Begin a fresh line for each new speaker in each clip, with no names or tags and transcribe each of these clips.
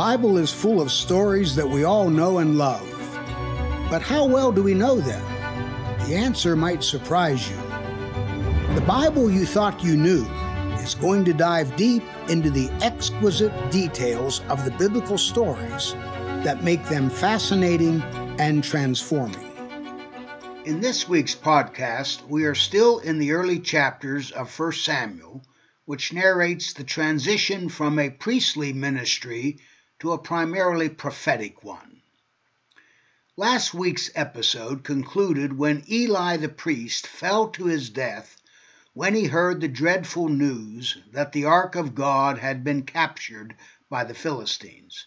Bible is full of stories that we all know and love. But how well do we know them? The answer might surprise you. The Bible you thought you knew is going to dive deep into the exquisite details of the biblical stories that make them fascinating and transforming. In this week's podcast, we are still in the early chapters of 1 Samuel, which narrates the transition from a priestly ministry to a primarily prophetic one. Last week's episode concluded when Eli the priest fell to his death when he heard the dreadful news that the Ark of God had been captured by the Philistines.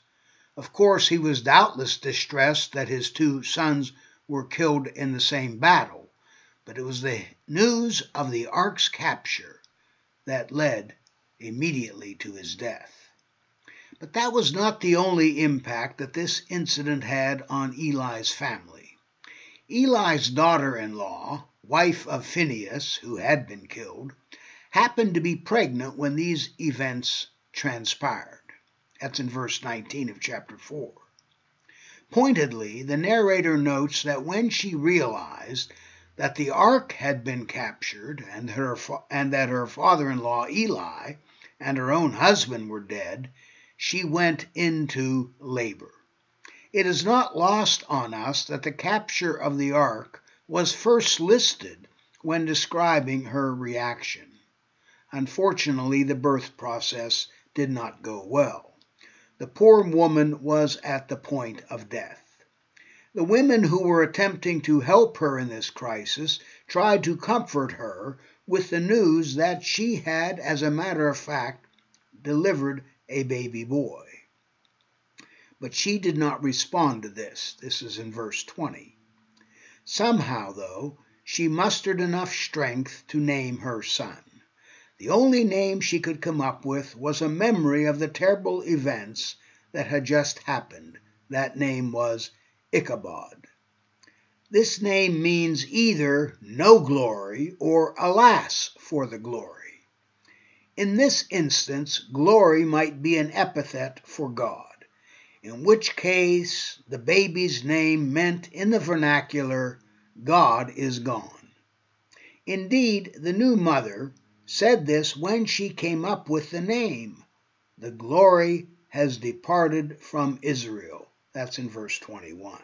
Of course, he was doubtless distressed that his two sons were killed in the same battle, but it was the news of the Ark's capture that led immediately to his death. But that was not the only impact that this incident had on Eli's family. Eli's daughter-in-law, wife of Phinehas, who had been killed, happened to be pregnant when these events transpired. That's in verse 19 of chapter 4. Pointedly, the narrator notes that when she realized that the ark had been captured and that her father-in-law Eli and her own husband were dead, she went into labor. It is not lost on us that the capture of the ark was first listed when describing her reaction. Unfortunately, the birth process did not go well. The poor woman was at the point of death. The women who were attempting to help her in this crisis tried to comfort her with the news that she had, as a matter of fact, delivered a baby boy. But she did not respond to this. This is in verse 20. Somehow, though, she mustered enough strength to name her son. The only name she could come up with was a memory of the terrible events that had just happened. That name was Ichabod. This name means either no glory or alas for the glory. In this instance, glory might be an epithet for God, in which case the baby's name meant in the vernacular, God is gone. Indeed, the new mother said this when she came up with the name. The glory has departed from Israel. That's in verse 21.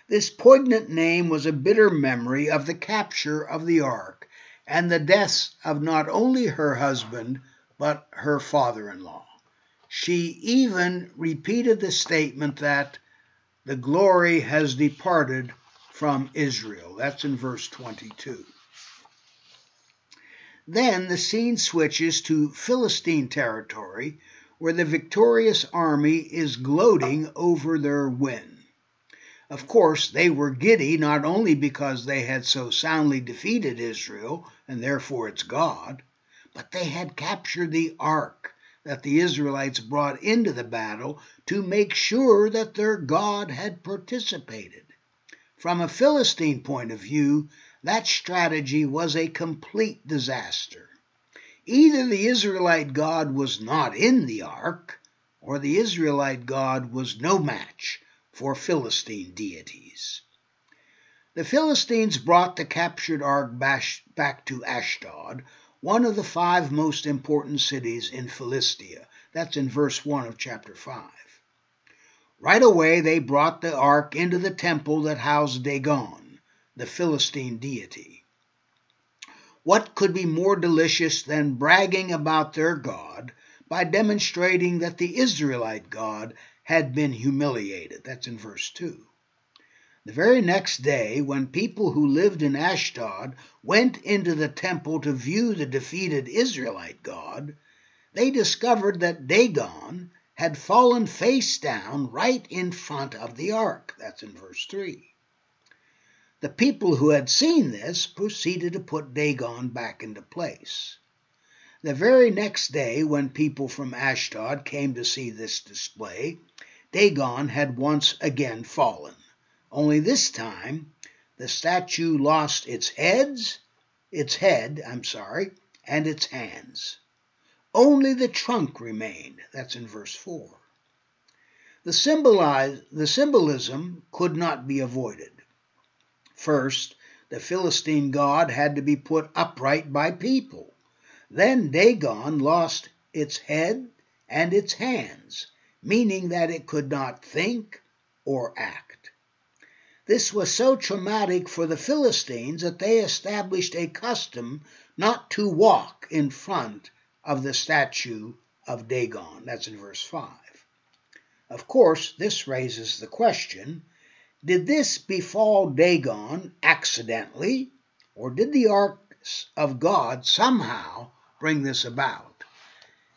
This poignant name was a bitter memory of the capture of the ark and the deaths of not only her husband, but her father-in-law. She even repeated the statement that the glory has departed from Israel. That's in verse 22. Then the scene switches to Philistine territory, where the victorious army is gloating over their win. Of course, they were giddy not only because they had so soundly defeated Israel, and therefore its God, but they had captured the ark that the Israelites brought into the battle to make sure that their God had participated. From a Philistine point of view, that strategy was a complete disaster. Either the Israelite God was not in the ark, or the Israelite God was no match for Philistine deities. The Philistines brought the captured ark back to Ashdod, one of the 5 most important cities in Philistia. That's in verse 1 of chapter 5. Right away they brought the ark into the temple that housed Dagon, the Philistine deity. What could be more delicious than bragging about their God by demonstrating that the Israelite God had been humiliated? That's in verse 2. The very next day, when people who lived in Ashdod went into the temple to view the defeated Israelite God, they discovered that Dagon had fallen face down right in front of the ark. That's in verse 3. The people who had seen this proceeded to put Dagon back into place. The very next day, when people from Ashdod came to see this display, Dagon had once again fallen. Only this time, the statue lost its head, and its hands. Only the trunk remained. That's in verse 4. The symbolism could not be avoided. First, the Philistine god had to be put upright by people. Then Dagon lost its head and its hands, meaning that it could not think or act. This was so traumatic for the Philistines that they established a custom not to walk in front of the statue of Dagon. That's in verse 5. Of course, this raises the question, did this befall Dagon accidentally, or did the Ark of God somehow bring this about?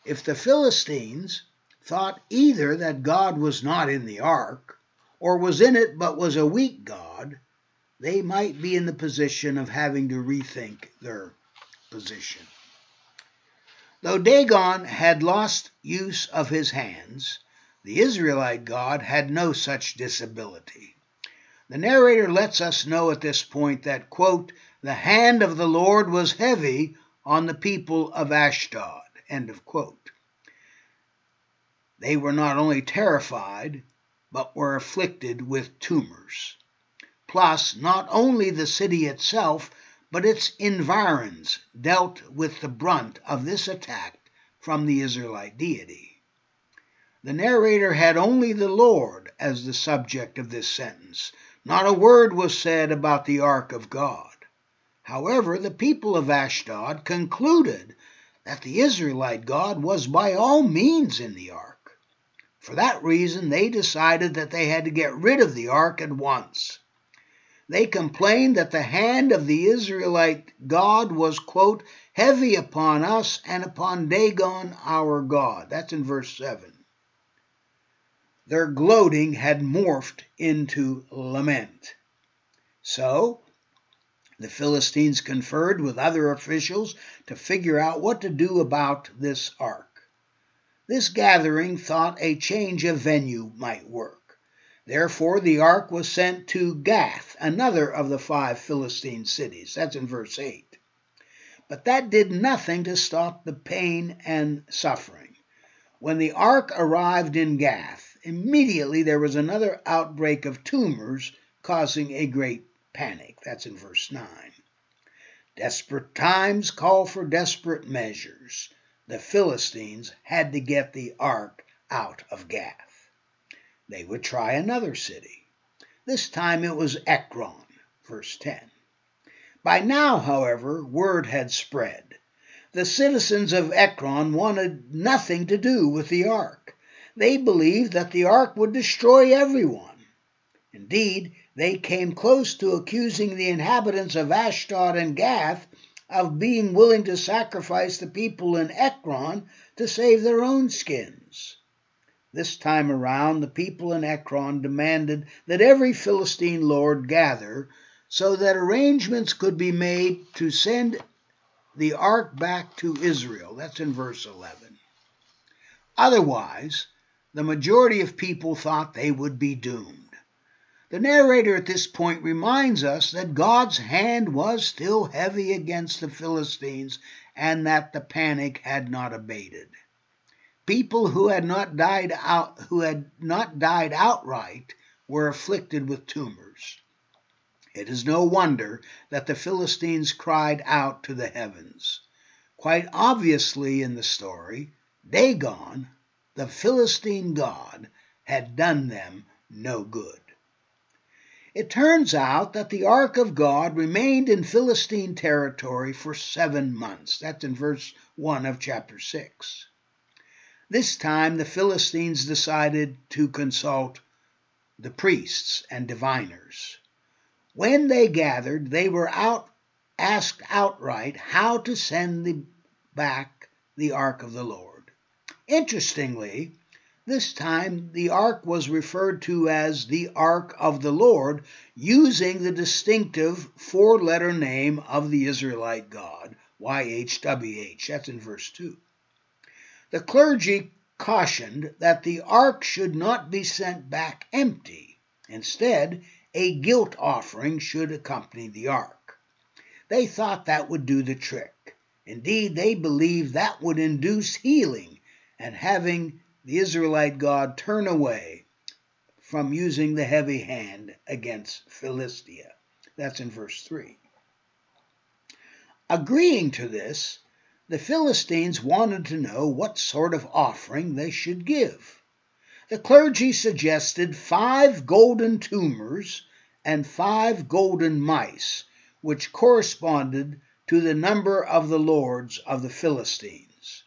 If the Philistines thought either that God was not in the ark, or was in it but was a weak God, they might be in the position of having to rethink their position. Though Dagon had lost use of his hands, the Israelite God had no such disability. The narrator lets us know at this point that, quote, the hand of the Lord was heavy on the people of Ashdod, end of quote. They were not only terrified, but were afflicted with tumors. Plus, not only the city itself, but its environs dealt with the brunt of this attack from the Israelite deity. The narrator had only the Lord as the subject of this sentence. Not a word was said about the Ark of God. However, the people of Ashdod concluded that the Israelite God was by all means in the ark. For that reason, they decided that they had to get rid of the ark at once. They complained that the hand of the Israelite God was, quote, heavy upon us and upon Dagon our God. That's in verse 7. Their gloating had morphed into lament. So, the Philistines conferred with other officials to figure out what to do about this ark. This gathering thought a change of venue might work. Therefore, the ark was sent to Gath, another of the 5 Philistine cities. That's in verse 8. But that did nothing to stop the pain and suffering. When the ark arrived in Gath, immediately there was another outbreak of tumors, causing a great panic. That's in verse 9. Desperate times call for desperate measures. The Philistines had to get the ark out of Gath. They would try another city. This time it was Ekron, verse 10. By now, however, word had spread. The citizens of Ekron wanted nothing to do with the ark. They believed that the ark would destroy everyone. Indeed, they came close to accusing the inhabitants of Ashdod and Gath of being willing to sacrifice the people in Ekron to save their own skins. This time around, the people in Ekron demanded that every Philistine lord gather so that arrangements could be made to send the ark back to Israel. That's in verse 11. Otherwise, the majority of people thought they would be doomed. The narrator at this point reminds us that God's hand was still heavy against the Philistines and that the panic had not abated. People who had not died outright were afflicted with tumors. It is no wonder that the Philistines cried out to the heavens. Quite obviously in the story, Dagon, the Philistine god, had done them no good. It turns out that the Ark of God remained in Philistine territory for 7 months. That's in verse 1 of chapter 6. This time the Philistines decided to consult the priests and diviners. When they gathered, they were asked outright how to send back the Ark of the Lord. Interestingly, this time the ark was referred to as the Ark of the Lord, using the distinctive 4-letter name of the Israelite God, YHWH. That's in verse 2. The clergy cautioned that the ark should not be sent back empty. Instead, a guilt offering should accompany the ark. They thought that would do the trick. Indeed, they believed that would induce healing and having the Israelite God turn away from using the heavy hand against Philistia. That's in verse 3. Agreeing to this, the Philistines wanted to know what sort of offering they should give. The clergy suggested 5 golden tumors and 5 golden mice, which corresponded to the number of the lords of the Philistines.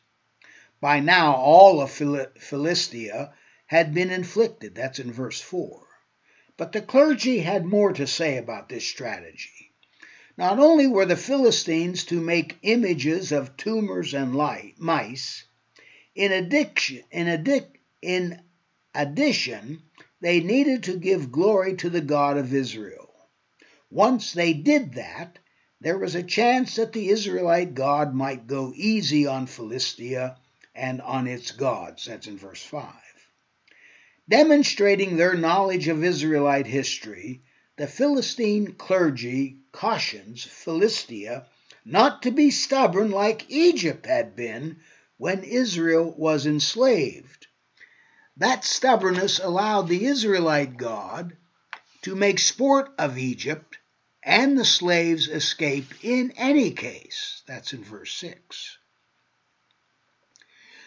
By now, all of Philistia had been inflicted. That's in verse 4. But the clergy had more to say about this strategy. Not only were the Philistines to make images of tumors and mice, in addition, they needed to give glory to the God of Israel. Once they did that, there was a chance that the Israelite God might go easy on Philistia and on its gods. That's in verse 5. Demonstrating their knowledge of Israelite history, the Philistine clergy cautions Philistia not to be stubborn like Egypt had been when Israel was enslaved. That stubbornness allowed the Israelite God to make sport of Egypt and the slaves escape in any case. That's in verse 6.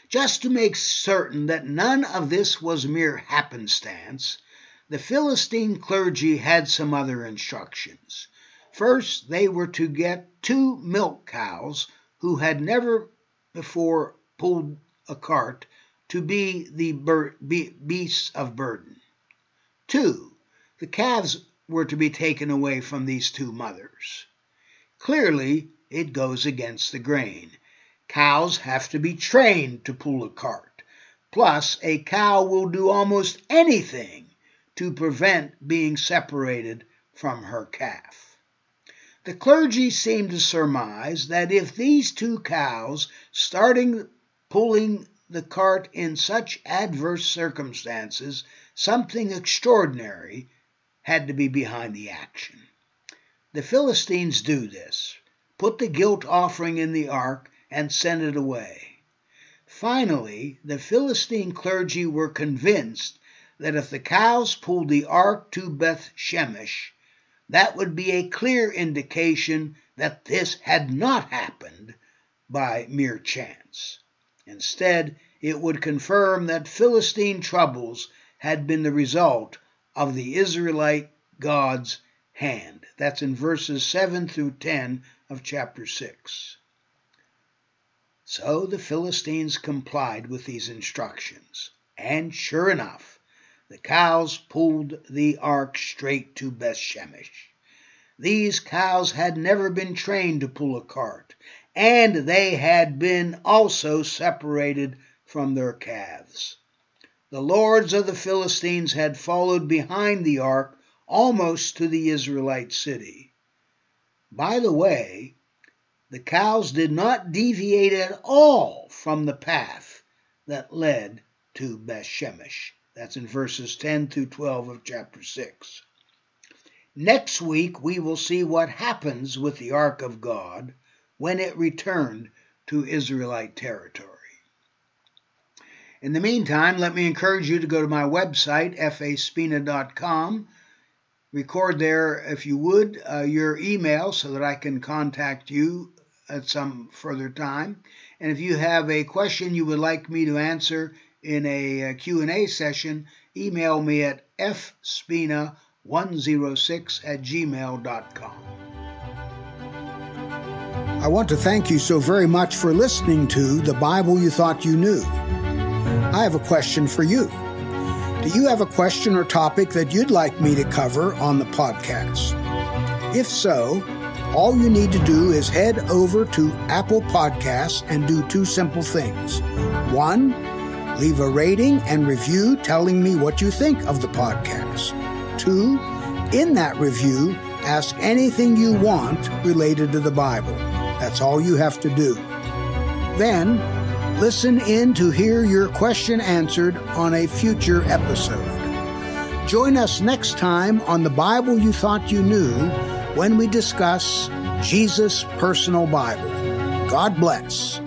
Just to make certain that none of this was mere happenstance, the Philistine clergy had some other instructions. First, they were to get 2 milk cows who had never before pulled a cart to be the beasts of burden. 2, the calves were to be taken away from these 2 mothers. Clearly, it goes against the grain. Cows have to be trained to pull a cart. Plus, a cow will do almost anything to prevent being separated from her calf. The clergy seemed to surmise that if these 2 cows starting pulling the cart in such adverse circumstances, something extraordinary had to be behind the action. The Philistines do this, put the guilt offering in the ark, and send it away. Finally, the Philistine clergy were convinced that if the cows pulled the ark to Beth Shemesh, that would be a clear indication that this had not happened by mere chance. Instead, it would confirm that Philistine troubles had been the result of the Israelite God's hand. That's in verses 7 through 10 of chapter 6. So the Philistines complied with these instructions, and sure enough, the cows pulled the ark straight to Beth Shemesh. These cows had never been trained to pull a cart, and they had been also separated from their calves. The lords of the Philistines had followed behind the ark almost to the Israelite city. By the way, the cows did not deviate at all from the path that led to Beth Shemesh. That's in verses 10 through 12 of chapter 6. Next week, we will see what happens with the Ark of God when it returned to Israelite territory. In the meantime, let me encourage you to go to my website, faspina.com. Record there, if you would, your email so that I can contact you at some further time. And if you have a question you would like me to answer in a Q&A session, email me at fspina106@gmail.com. I want to thank you so very much for listening to The Bible You Thought You Knew. I have a question for you. Do you have a question or topic that you'd like me to cover on the podcast? If so, all you need to do is head over to Apple Podcasts and do 2 simple things. 1, leave a rating and review telling me what you think of the podcast. 2, in that review, ask anything you want related to the Bible. That's all you have to do. Then, listen in to hear your question answered on a future episode. Join us next time on The Bible You Thought You Knew when we discuss Jesus' personal Bible. God bless.